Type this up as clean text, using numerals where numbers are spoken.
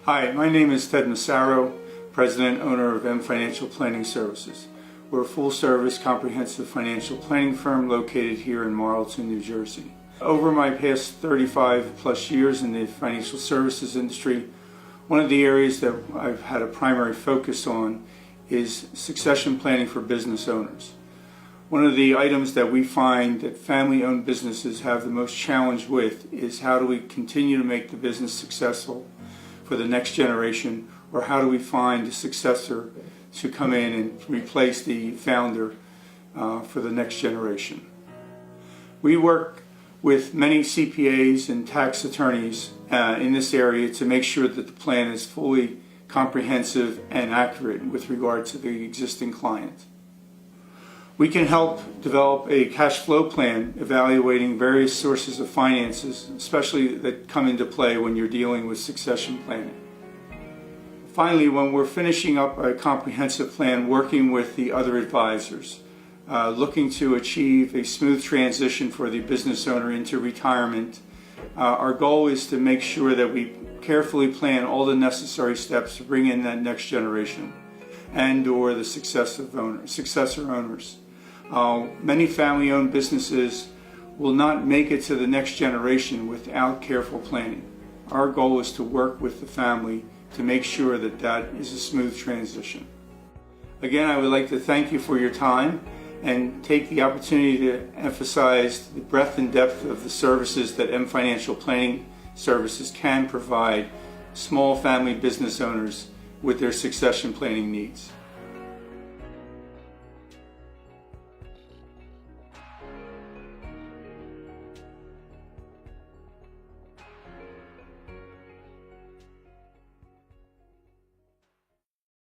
Hi, my name is Ted Massaro, President and owner of M Financial Planning Services. We're a full-service comprehensive financial planning firm located here in Marlton, New Jersey. Over my past 35 plus years in the financial services industry, one of the areas that I've had a primary focus on is succession planning for business owners. One of the items that we find that family-owned businesses have the most challenge with is how do we continue to make the business successful for the next generation, or how do we find a successor to come in and replace the founder for the next generation. We work with many CPAs and tax attorneys in this area to make sure that the plan is fully comprehensive and accurate with regard to the existing client. We can help develop a cash flow plan evaluating various sources of finances, especially that come into play when you're dealing with succession planning. Finally, when we're finishing up a comprehensive plan, working with the other advisors, looking to achieve a smooth transition for the business owner into retirement, our goal is to make sure that we carefully plan all the necessary steps to bring in that next generation and or the successor owners. Many family-owned businesses will not make it to the next generation without careful planning. Our goal is to work with the family to make sure that that is a smooth transition. Again, I would like to thank you for your time and take the opportunity to emphasize the breadth and depth of the services that M Financial Planning Services can provide small family business owners with their succession planning needs.